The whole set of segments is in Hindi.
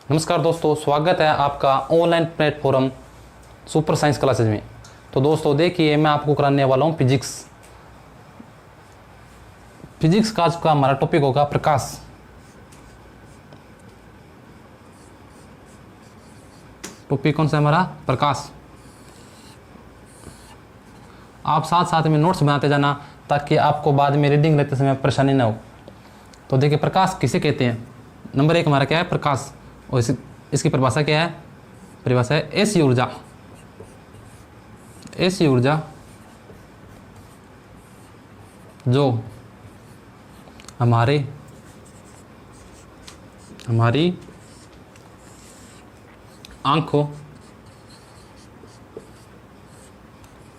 नमस्कार दोस्तों, स्वागत है आपका online platform super science classes में। तो दोस्तों देखिए, मैं आपको कराने वाला हूँ फिजिक्स का आज का हमारा टॉपिक होगा प्रकाश। टॉपिक कौन सा है हमारा? प्रकाश। आप साथ साथ में नोट्स बनाते जाना ताकि आपको बाद में रीडिंग लेते समय परेशानी ना हो। तो देखिए, प्रकाश किसे कहते हैं। नंबर 1 हमारा क्या है? प्रकाश। और इसकी परिभाषा क्या है? परिभाषा है ऐसी ऊर्जा जो हमारी आंखों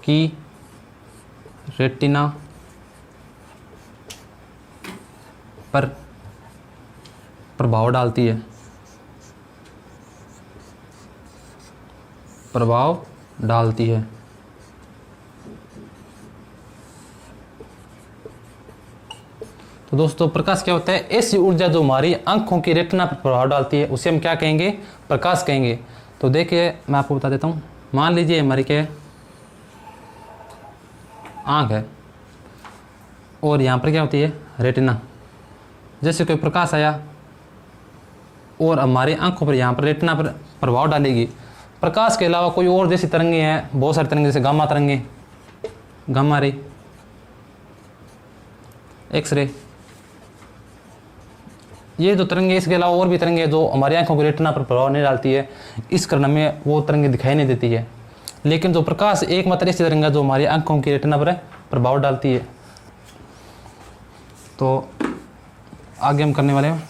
की रेटिना पर प्रभाव डालती है। तो दोस्तों, प्रकाश क्या होता है? ऐसी ऊर्जा जो हमारी आंखों की रेटिना पर प्रभाव डालती है, उसे हम क्या कहेंगे? प्रकाश कहेंगे। तो देखिए, मैं आपको बता देता हूँ। मान लीजिए हमारी क्या है? आंख है और यहाँ पर क्या होती है? रेटिना। जैसे कोई प्रकाश आया और हमारी आंखों पर यहाँ पर रेटिना पर प्रभाव डालेगी। प्रकाश के अलावा कोई और जैसी तरंगे हैं, बहुत सारी तरंगे, जैसे गामा तरंगे, गामा रे, एक्सरे, ये जो तरंगे, इसके अलावा और भी तरंगे जो हमारी आंखों की रेटिना पर प्रभाव नहीं डालती है, इस कारण हमें वो तरंगे दिखाई नहीं देती है। लेकिन जो प्रकाश एकमात्र ऐसी तरंग है जो हमारी आंखों की रेटिना पर प्रभाव डालती है। तो आगे हम करने वाले हैं।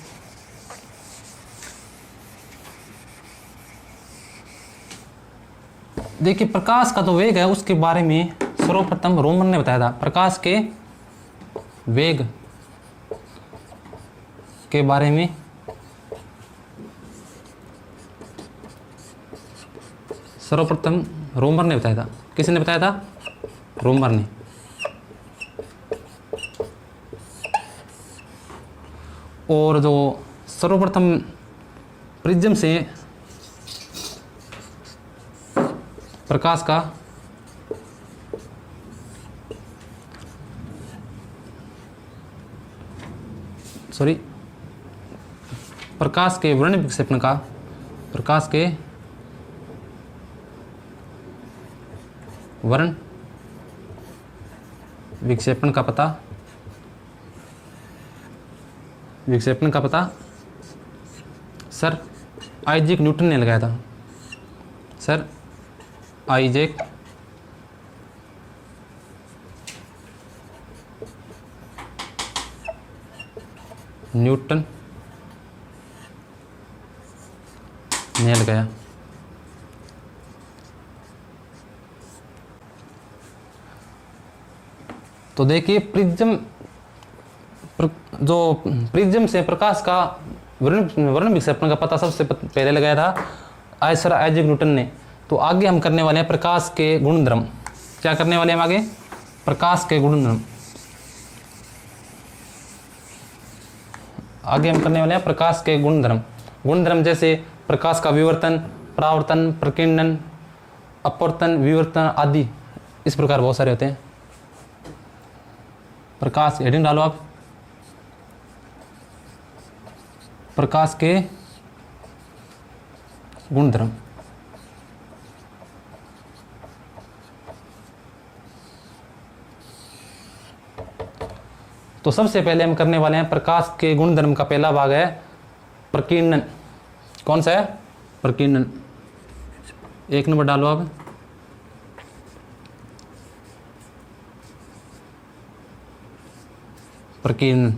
देखिए, प्रकाश का जो वेग है उसके बारे में सर्वप्रथम रोमन ने बताया था। प्रकाश के वेग के बारे में सर्वप्रथम रोमन ने बताया था। किसने बताया था? रोमन ने। और जो सर्वप्रथम प्रिज्म से प्रकाश का प्रकाश के वर्ण विक्षेपण का पता सर आइजैक न्यूटन ने लगाया था। सर आइजैक न्यूटन ने लगाया। तो देखिए, प्रिज्म से प्रकाश का वर्ण विक्षेपण का पता सबसे पहले लगाया था सर आइजैक न्यूटन ने। तो आगे हम करने वाले हैं प्रकाश के गुणधर्म। क्या करने वाले हैं हम आगे? प्रकाश के गुणधर्म। आगे हम करने वाले हैं प्रकाश के गुणधर्म जैसे प्रकाश का विवर्तन, परावर्तन, प्रकीर्णन, अपवर्तन, विवर्तन आदि। इस प्रकार बहुत सारे होते हैं। प्रकाश हेडिंग डालो आप। प्रकाश के गुणधर्म। तो सबसे पहले हम करने वाले हैं प्रकाश के गुणधर्म का पहला भाग है प्रकीर्णन। कौन सा है? प्रकीर्णन। 1 नंबर डालो आप। प्रकीर्णन।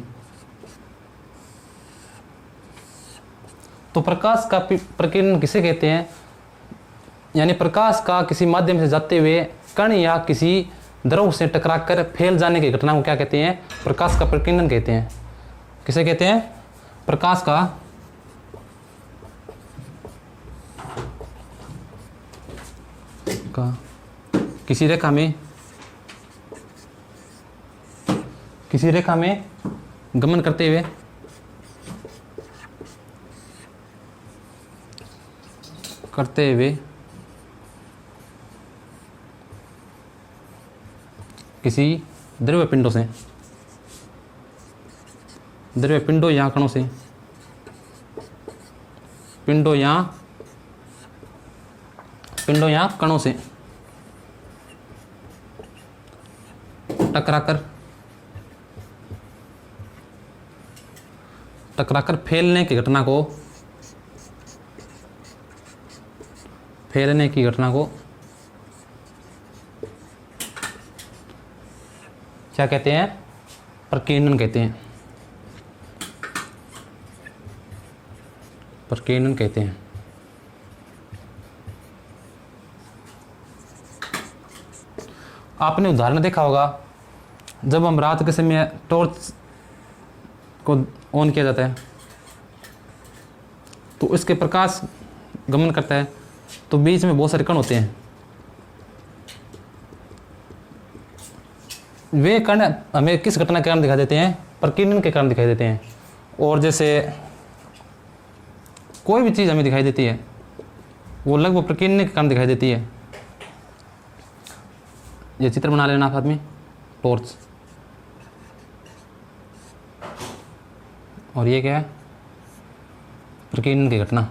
तो प्रकाश का प्रकीर्णन किसे कहते हैं? यानी प्रकाश का किसी माध्यम से जाते हुए कण या किसी द्रव से टकराकर फैल जाने की घटना को क्या कहते हैं? प्रकाश का प्रकीर्णन कहते हैं। किसे कहते हैं? प्रकाश का किसी रेखा में गमन करते हुए करते हुए किसी द्रव्य पिंडों से, द्रव्य पिंडों या कणों से, पिंडों या कणों से टकराकर फैलने की घटना को क्या कहते हैं? प्रकीर्णन कहते हैं। प्रकीर्णन कहते हैं। आपने उदाहरण देखा होगा, जब हम रात के समय टॉर्च को ऑन किया जाता है तो इसके प्रकाश गमन करता है, तो बीच में बहुत सारे कण होते हैं। वे कण हमें किस घटना के कारण दिखाई देते हैं? प्रकीर्णन के कारण दिखाई देते हैं। और जैसे कोई भी चीज़ हमें दिखाई देती है वो लगभग प्रकीर्णन के कारण दिखाई देती है। ये चित्र बना लेना आप आदमी, टॉर्च, और ये क्या है? प्रकीर्णन की घटना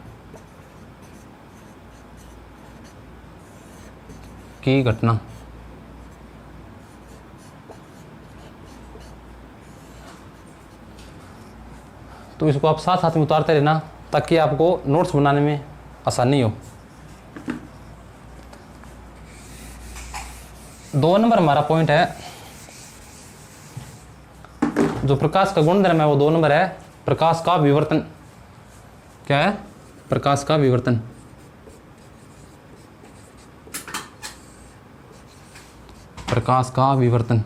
तो इसको आप साथ साथ में उतारते रहना ताकि आपको नोट्स बनाने में आसानी हो। 2 नंबर हमारा पॉइंट है, जो प्रकाश का गुणधर्म है वो 2 नंबर है, प्रकाश का विवर्तन। क्या है? प्रकाश का विवर्तन। प्रकाश का विवर्तन।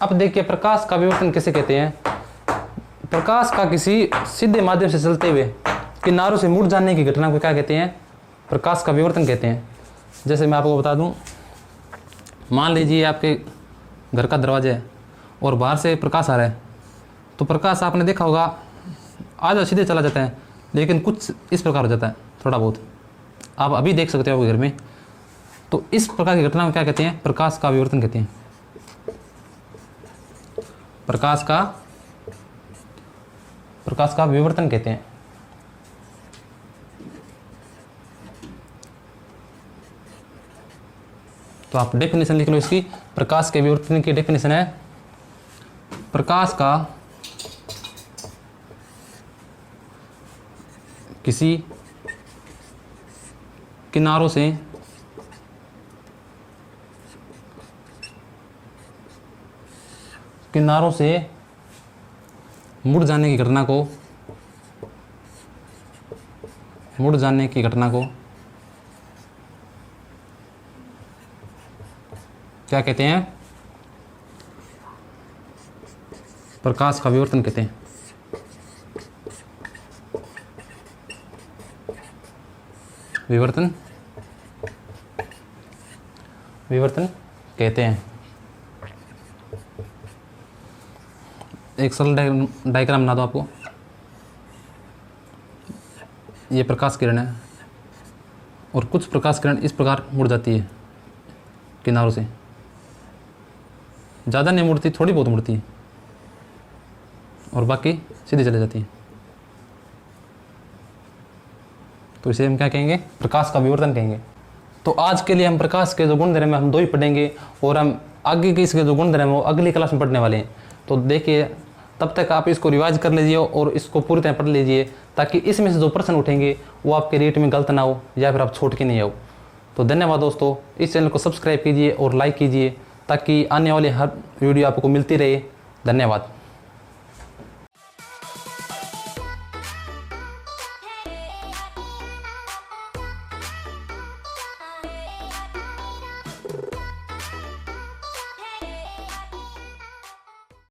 अब देखिए प्रकाश का विवर्तन किसे कहते हैं? प्रकाश का किसी सीधे माध्यम से चलते हुए किनारों से मुड़ जाने की घटना को क्या कहते हैं? प्रकाश का विवर्तन कहते हैं। जैसे मैं आपको बता दूं, मान लीजिए आपके घर का दरवाजा है और बाहर से प्रकाश आ रहा है, तो प्रकाश आपने देखा होगा आधा सीधे चला जाता है, लेकिन कुछ इस प्रकार हो जाता है, थोड़ा बहुत आप अभी देख सकते हो घर में। तो इस प्रकार की घटना को क्या कहते हैं? प्रकाश का विवर्तन कहते हैं। प्रकाश का विवर्तन कहते हैं। तो आप डेफिनेशन लिख लो इसकी। प्रकाश के विवर्तन की डेफिनेशन है, प्रकाश का किसी किनारों से मुड़ जाने की घटना को क्या कहते हैं? प्रकाश का विवर्तन कहते हैं। विवर्तन कहते हैं। एक सरल डायग्राम बना दो आपको। ये प्रकाश किरण है और कुछ प्रकाश किरण इस प्रकार मुड़ जाती है किनारों से, ज़्यादा नहीं मुड़ती, थोड़ी बहुत मुड़ती है, और बाकी सीधे चले जाती है। तो इसे हम क्या कहेंगे? प्रकाश का विवर्तन कहेंगे। तो आज के लिए हम प्रकाश के जो गुणधर्म है हम 2 ही पढ़ेंगे, और हम आगे के इसके जो गुणधर्म है वो अगली क्लास में पढ़ने वाले हैं। तो देखिए, तब तक आप इसको रिवाइज कर लीजिए और इसको पूरी तरह पढ़ लीजिए, ताकि इसमें से जो प्रश्न उठेंगे वो आपके रेट में गलत ना हो या फिर आप छोड़ के नहीं आओ। तो धन्यवाद दोस्तों, इस चैनल को सब्सक्राइब कीजिए और लाइक कीजिए ताकि आने वाले हर वीडियो आपको मिलती रहे। धन्यवाद।